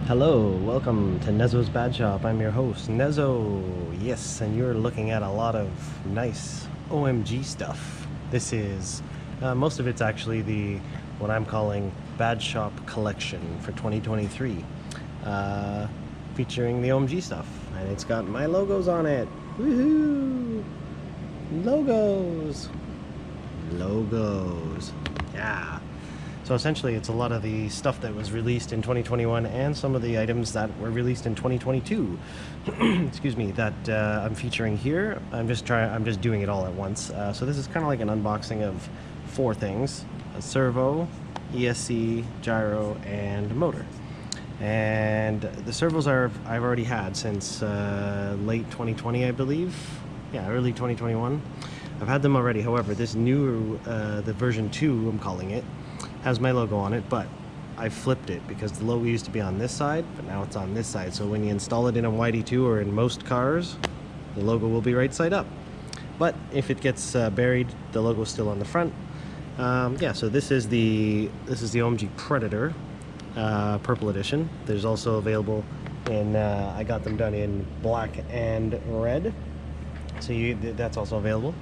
Hello, welcome to Nezo's Bad Shop. I'm your host, Nezo. Yes, and you're looking at a lot of nice OMG stuff. This is, most of it's actually what I'm calling Bad Shop Collection for 2023, featuring the OMG stuff. And it's got my logos on it. Woohoo! Logos! Logos. Yeah. So essentially it's a lot of the stuff that was released in 2021 and some of the items that were released in 2022 excuse me, that I'm featuring here. I'm just doing it all at once. So this is kind of like an unboxing of 4 things: a servo, ESC, gyro, and motor. And the servos I've already had since late 2020, I believe. Yeah, early 2021. I've had them already. However, this new, the version 2, I'm calling it, has my logo on it, but I flipped it because the logo used to be on this side, but now it's on this side. So when you install it in a YD2 or in most cars, the logo will be right side up. But if it gets buried, the logo is still on the front. Yeah, so this is the OMG Predator purple edition. There's also available in I got them done in black and red, so that's also available.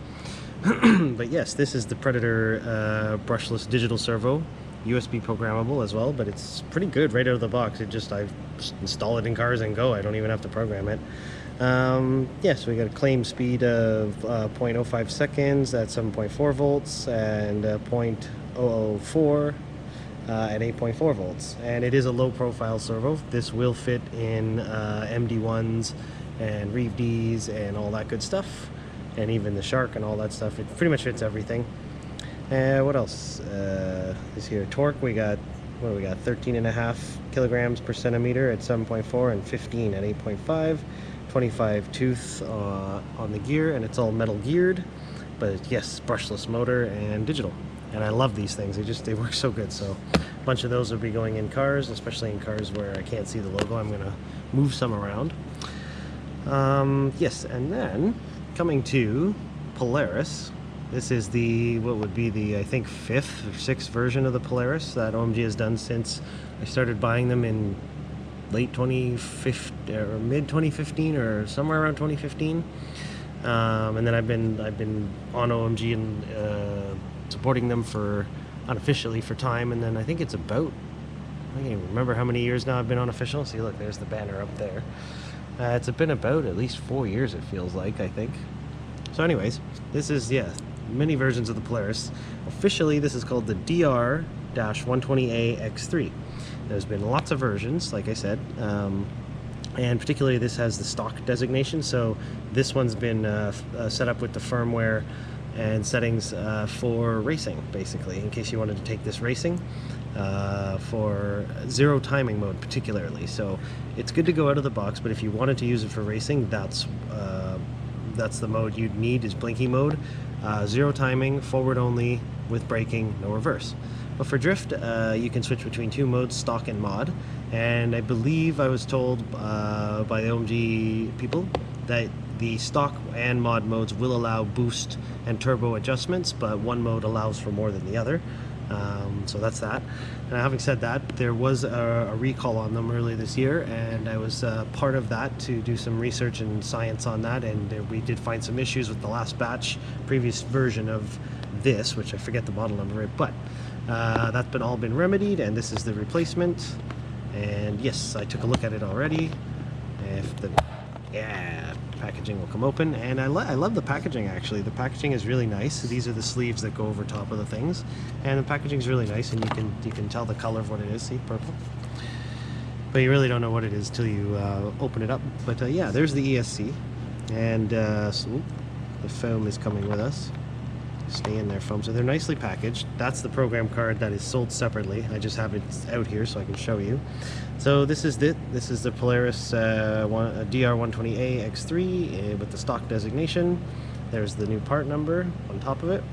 But yes, this is the Predator brushless digital servo, USB programmable as well, but it's pretty good right out of the box. I just install it in cars and go. I don't even have to program it. Yes, we got a claim speed of 0.05 seconds at 7.4 volts and 0.004 at 8.4 volts. And it is a low profile servo. This will fit in MD1s and Reeve Ds and all that good stuff. And even the Shark and all that stuff. It pretty much fits everything. What else is here? Torque, we got 13.5 kilograms per centimeter at 7.4 and 15 at 8.5. 25 tooth on the gear, and it's all metal geared. But yes, brushless motor and digital. And I love these things. They work so good. So a bunch of those will be going in cars, especially in cars where I can't see the logo. I'm gonna move some around. Yes, and then coming to Polaris, this is what would be the, I think, 5th or 6th version of the Polaris that OMG has done since I started buying them in late 2015 or mid 2015 or somewhere around 2015. And then I've been on OMG and supporting them unofficially for time. And then I think it's about, I can't even remember how many years now I've been unofficial. See, look, there's the banner up there. It's been about at least 4 years, it feels like, I think. So anyways, this is, yeah, many versions of the Polaris. Officially, this is called the DR-120A X3. There's been lots of versions, like I said, and particularly this has the stock designation. So this one's been set up with the firmware and settings for racing, basically, in case you wanted to take this racing. For zero timing mode particularly. So it's good to go out of the box, but if you wanted to use it for racing, that's the mode you'd need, is blinking mode. Zero timing, forward only, with braking, no reverse. But for drift, you can switch between 2 modes, stock and mod. And I believe I was told by the OMG people that the stock and mod modes will allow boost and turbo adjustments, but one mode allows for more than the other. So that's that. And having said that, there was a recall on them earlier this year, and I was part of that to do some research and science on that, and we did find some issues with the last previous version of this, which I forget the model number, but that's all been remedied, and this is the replacement. And yes, I took a look at it already. Packaging will come open, and I love the packaging. Actually, the packaging is really nice. These are the sleeves that go over top of the things, and the packaging is really nice, and you can tell the color of what it is. See, purple, but you really don't know what it is till you open it up. But yeah, there's the ESC, and so the foam is coming with us. Stay in there, foam. So they're nicely packaged. That's the program card that is sold separately. I just have it out here so I can show you. So this is the Polaris DR-120A X3 with the stock designation. There's the new part number on top of it.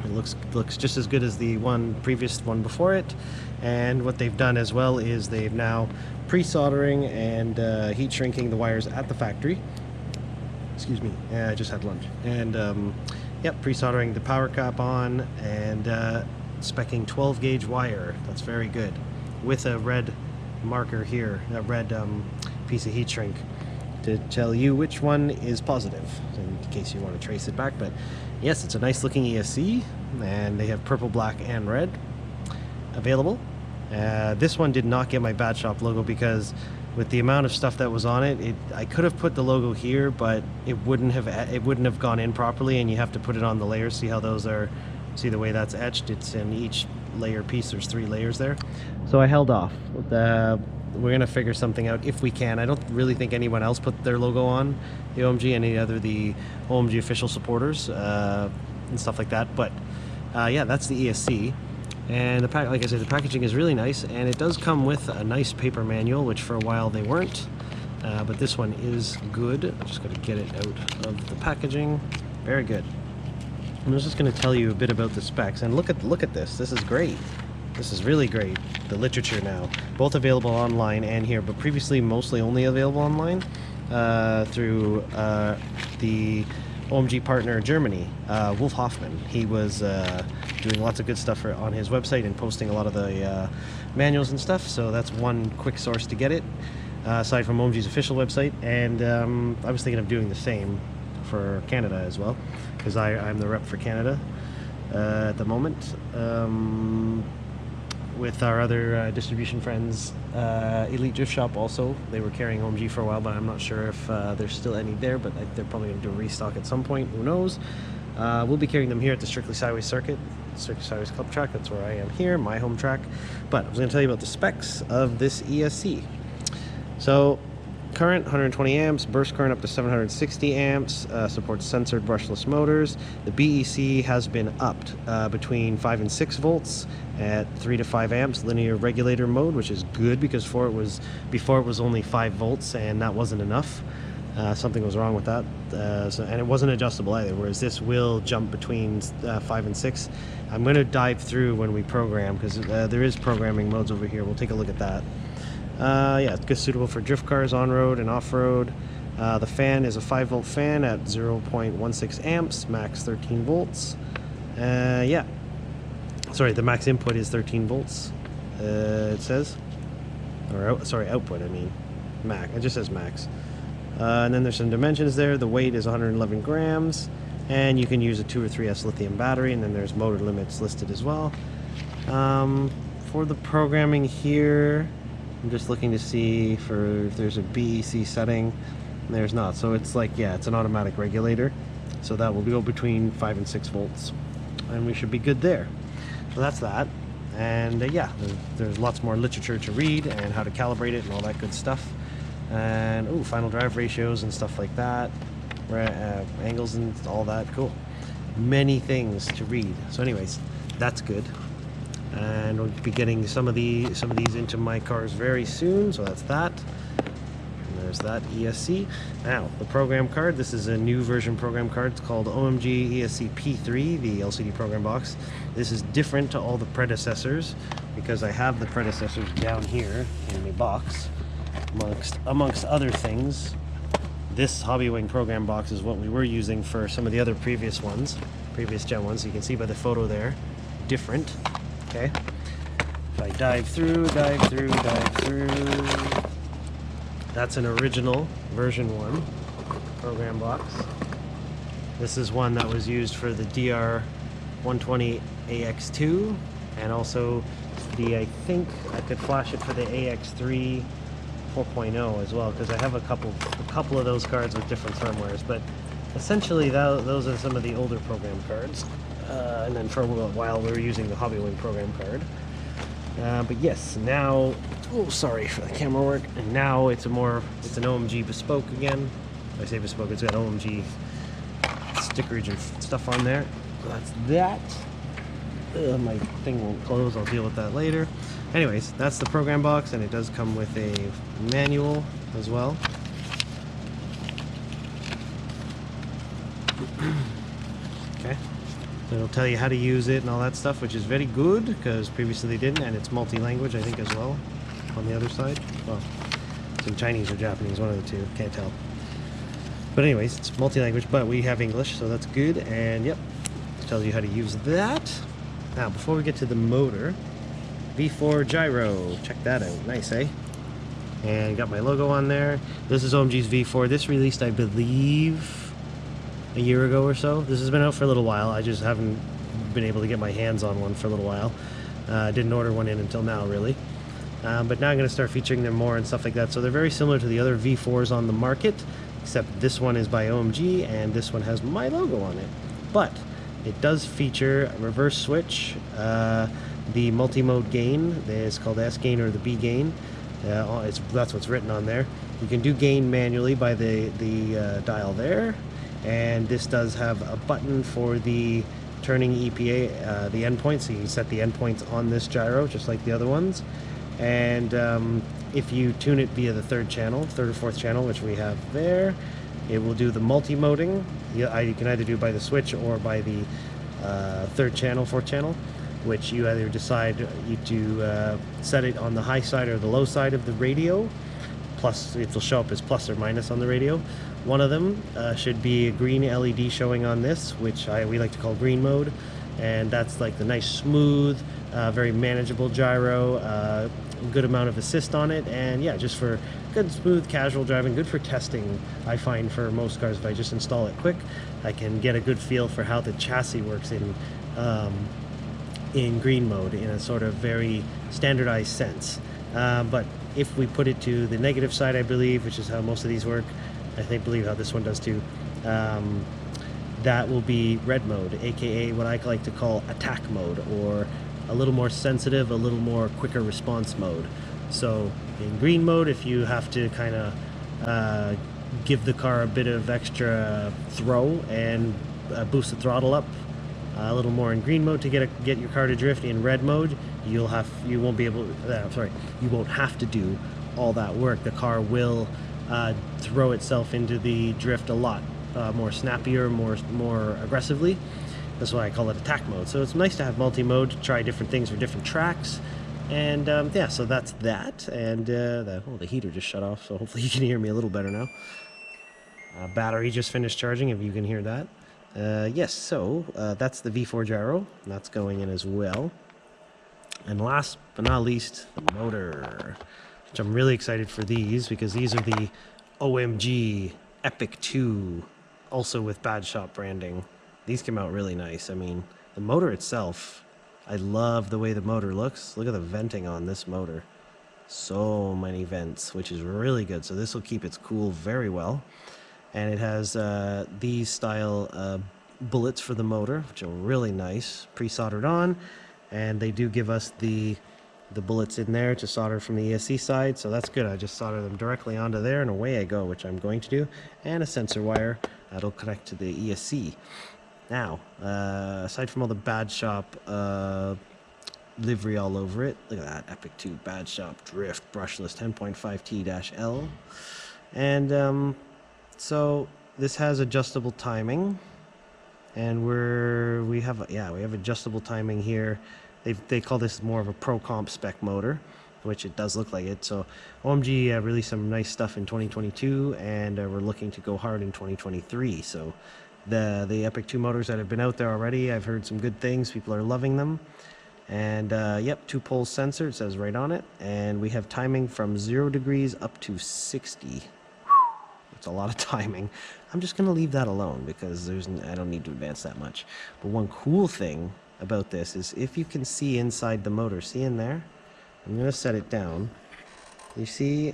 It looks just as good as the previous one before it. And what they've done as well is they've now pre-soldering and heat shrinking the wires at the factory. Excuse me, I just had lunch. And yep, pre-soldering the power cap on and specking 12 gauge wire. That's very good. With a red marker here, that red piece of heat shrink, to tell you which one is positive, in case you want to trace it back. But yes, it's a nice looking ESC, and they have purple, black, and red available. This one did not get my Bad Shop logo because with the amount of stuff that was on it, I could have put the logo here, but it wouldn't have gone in properly, and you have to put it on the layers. See how those are, see the way that's etched? It's in each layer piece, there's 3 layers there. So I held off. We're gonna figure something out if we can. I don't really think anyone else put their logo on the OMG, any other the OMG official supporters and stuff like that. But yeah, that's the ESC. And the like I said, the packaging is really nice, and it does come with a nice paper manual, which for a while they weren't. But this one is good. I'm just gonna get it out of the packaging. Very good. I'm just gonna tell you a bit about the specs, and look at this. This is great. This is really great. The literature now, both available online and here, but previously mostly only available online through the OMG partner Germany, Wolf Hoffman. He was doing lots of good stuff on his website and posting a lot of the manuals and stuff, so that's one quick source to get it, aside from OMG's official website. And I was thinking of doing the same for Canada as well, because I'm the rep for Canada at the moment. With our other distribution friends, Elite Drift Shop also. They were carrying OMG for a while, but I'm not sure if there's still any there, but they're probably going to do a restock at some point, who knows. We'll be carrying them here at the Strictly Sideways circuit, Strictly Sideways Club track. That's where I am here, my home track. But I was going to tell you about the specs of this ESC. So current 120 amps, burst current up to 760 amps, supports censored brushless motors. The BEC has been upped between 5 and 6 volts at 3 to 5 amps linear regulator mode, which is good because before it was only 5 volts and that wasn't enough. Something was wrong with that, and it wasn't adjustable either, whereas this will jump between 5 and 6. I'm going to dive through when we program, because there is programming modes over here. We'll take a look at that. Yeah, it's good, suitable for drift cars, on-road and off-road. The fan is a 5-volt fan at 0.16 amps, max 13 volts. Yeah, sorry, the max input is 13 volts, it says. Or, sorry, output, I mean. Max, it just says max. And then there's some dimensions there. The weight is 111 grams, and you can use a 2 or 3S lithium battery, and then there's motor limits listed as well. For the programming here, I'm just looking to see if there's a BEC setting. There's not, so it's like, yeah, it's an automatic regulator, so that will go between 5 and 6 volts, and we should be good there. So that's that. And yeah, there's lots more literature to read and how to calibrate it and all that good stuff. And oh, final drive ratios and stuff like that, angles and all that. Cool, many things to read. So anyways, that's good, and we'll be getting some of these into my cars very soon. So that's that. And there's that ESC. Now the program card. This is a new version program card. It's called OMG ESC P3, the LCD program box. This is different to all the predecessors because I have the predecessors down here in the box. Amongst other things, this Hobbywing program box is what we were using for some of the other previous gen ones. So you can see by the photo there, different. Okay, if I dive through, that's an original version 1 program box. This is one that was used for the DR120 AX2, and also I think I could flash it for the AX3 4.0 as well, because I have a couple of those cards with different firmwares. But essentially those are some of the older program cards, and then for a while we were using the Hobbywing program card. But yes, now, oh sorry for the camera work, and now it's an OMG bespoke again. When I say bespoke, it's got OMG stickerage and stuff on there. So that's that. My thing won't close, I'll deal with that later. Anyways, that's the program box, and it does come with a manual as well. Okay, so it'll tell you how to use it and all that stuff, which is very good because previously they didn't, and it's multi-language I think as well on the other side. Well, it's in Chinese or Japanese, one of the two, can't tell. But anyways, it's multi-language, but we have English, so that's good. And yep, it tells you how to use that. Now, before we get to the motor, V4 Gyro. Check that out. Nice, eh? And got my logo on there. This is OMG's V4. This released, I believe, a year ago or so. This has been out for a little while. I just haven't been able to get my hands on one for a little while. Didn't order one in until now, really. But now I'm going to start featuring them more and stuff like that. So they're very similar to the other V4s on the market, except this one is by OMG and this one has my logo on it. But it does feature a reverse switch, the multi-mode gain. It's called S gain or the B gain. That's what's written on there. You can do gain manually by the dial there, and this does have a button for the turning EPA, the endpoint, so you can set the endpoints on this gyro just like the other ones. And if you tune it via the third or fourth channel, which we have there, it will do the multi-moding. You can either do by the switch or by the third channel, fourth channel, which you either decide to set it on the high side or the low side of the radio. Plus, it will show up as plus or minus on the radio. One of them should be a green LED showing on this, which we like to call green mode. And that's like the nice, smooth, very manageable gyro, good amount of assist on it. And yeah, just for good, smooth, casual driving, good for testing, I find, for most cars. If I just install it quick, I can get a good feel for how the chassis works in green mode in a sort of very standardized sense. But if we put it to the negative side, I believe, which is how most of these work, believe how this one does too, that will be red mode, aka what I like to call attack mode, or a little more sensitive, a little more quicker response mode. So in green mode, if you have to kind of give the car a bit of extra throw and boost the throttle up a little more in green mode to get your car to drift. In red mode, you won't have to do all that work. The car will throw itself into the drift a lot more snappier, more aggressively. That's why I call it attack mode. So it's nice to have multi-mode to try different things for different tracks. And yeah, so that's that. And the heater just shut off, so hopefully you can hear me a little better now. Battery just finished charging, if you can hear that. Yes, so that's the V4 gyro. That's going in as well. And last but not least, the motor, which I'm really excited for these, because these are the OMG Epic 2, also with Bad Shop branding. These came out really nice. I mean, the motor itself, I love the way the motor looks. Look at the venting on this motor. So many vents, which is really good. So this will keep its cool very well. And it has these style bullets for the motor, which are really nice, pre-soldered on. And they do give us the bullets in there to solder from the ESC side, so that's good. I just solder them directly onto there and away I go, which I'm going to do. And a sensor wire that'll connect to the ESC. Now, aside from all the Bad Shop livery all over it, look at that, Epic 2 Bad Shop Drift Brushless 10.5T-L. And so this has adjustable timing, and we have adjustable timing here. They call this more of a pro comp spec motor, which it does look like it. So OMG released some nice stuff in 2022, and we're looking to go hard in 2023. So the Epic 2 motors that have been out there already, I've heard some good things. People are loving them. And yep, 2-pole sensor, it says right on it. And we have timing from 0 degrees up to 60. It's a lot of timing. I'm just going to leave that alone because I don't need to advance that much. But one cool thing about this is if you can see inside the motor, see in there? I'm going to set it down. You see,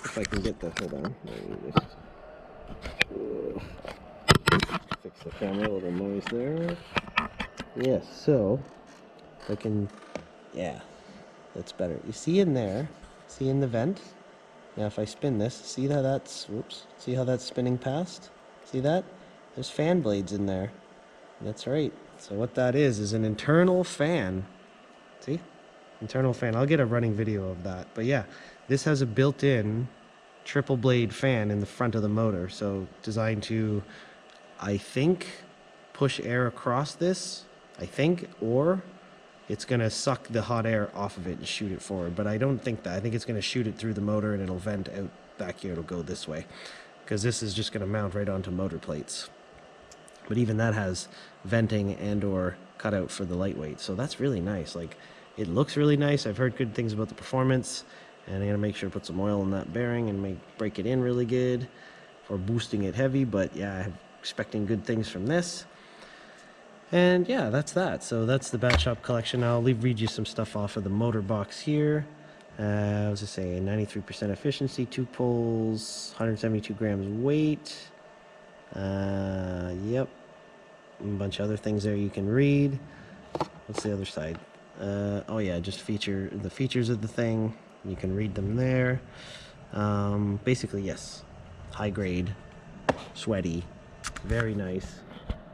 if I can get the, hold on. Fix the camera, a little noise there. Yes, so I can, yeah, that's better. You see in there, see in the vent? Now if I spin this, see how that's, whoops, see how that's spinning past? See that? There's fan blades in there. That's right. So what that is an internal fan. See? Internal fan. I'll get a running video of that. But yeah, this has a built-in triple blade fan in the front of the motor. So designed to, I think, push air across this, I think, or it's going to suck the hot air off of it and shoot it forward. But I don't think that. I think it's going to shoot it through the motor and it'll vent out back here. It'll go this way because this is just going to mount right onto motor plates. But even that has venting and or cutout for the lightweight. So that's really nice. Like, It looks really nice. I've heard good things about the performance, and I'm gonna make sure to put some oil in that bearing and break it in really good for boosting it heavy. But yeah, I'm expecting good things from this. And yeah, that's that. So that's the Bad Shop collection. I'll read you some stuff off of the motor box here. I was just saying 93% efficiency, 2 poles, 172 grams weight. Yep. A bunch of other things there you can read. What's the other side? Oh yeah, just the features of the thing. You can read them there. Basically, yes. High grade, sweaty, very nice.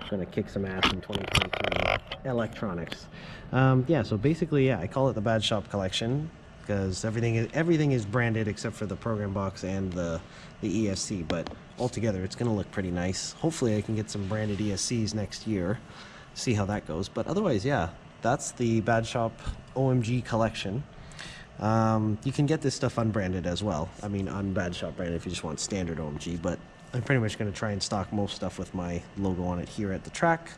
Gonna kick some ass in 2023 electronics. Yeah, so basically, yeah, I call it the Bad Shop collection because everything is branded except for the program box and the ESC, but altogether it's gonna look pretty nice. Hopefully I can get some branded ESCs next year, see how that goes. But otherwise, yeah, that's the Bad Shop OMG collection. You can get this stuff unbranded as well. I mean, Bad Shop branded if you just want standard OMG, but I'm pretty much going to try and stock most stuff with my logo on it here at the track,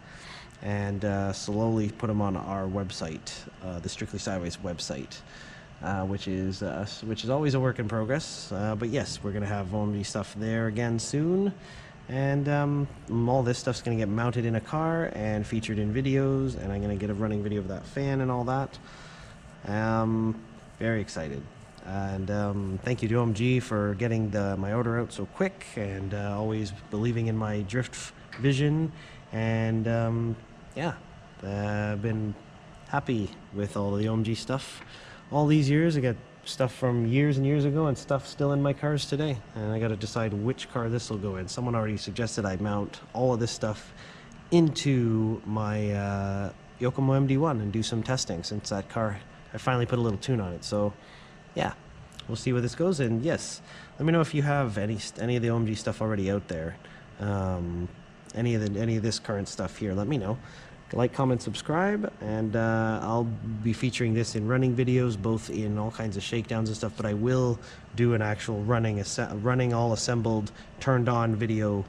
and slowly put them on our website, the Strictly Sideways website, which is always a work in progress. But yes, we're going to have OMG stuff there again soon, and all this stuff's going to get mounted in a car and featured in videos, and I'm going to get a running video of that fan and all that. Very excited. And thank you to OMG for getting my order out so quick, and always believing in my drift vision. And yeah, I've been happy with all the OMG stuff all these years. I got stuff from years and years ago and stuff still in my cars today, and I got to decide which car this will go in. Someone already suggested I mount all of this stuff into my Yokomo MD1 and do some testing, since that car, I finally put a little tune on it. So yeah, we'll see where this goes. And yes, let me know if you have any of the OMG stuff already out there. Any of this current stuff here, let me know. Like, comment, subscribe, and I'll be featuring this in running videos, both in all kinds of shakedowns and stuff, but I will do an actual running all assembled, turned on video,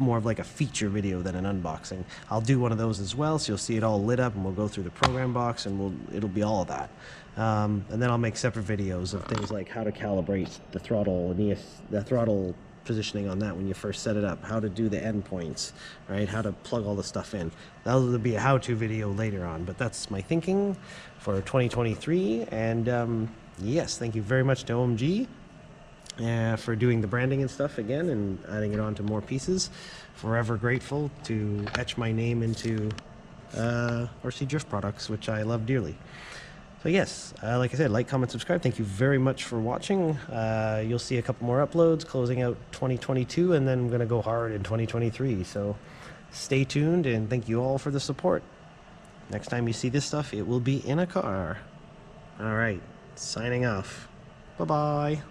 more of like a feature video than an unboxing. I'll do one of those as well, so you'll see it all lit up, and we'll go through the program box, and it'll be all of that. And then I'll make separate videos of things like how to calibrate the throttle and the throttle positioning on that when you first set it up, how to do the endpoints, right? How to plug all the stuff in. That'll be a how-to video later on, but that's my thinking for 2023. And yes, thank you very much to OMG for doing the branding and stuff again and adding it on to more pieces. Forever grateful to etch my name into RC Drift products, which I love dearly. So yes, like I said, like, comment, subscribe. Thank you very much for watching. You'll see a couple more uploads closing out 2022, and then I'm going to go hard in 2023. So stay tuned, and thank you all for the support. Next time you see this stuff, it will be in a car. All right, signing off. Bye-bye.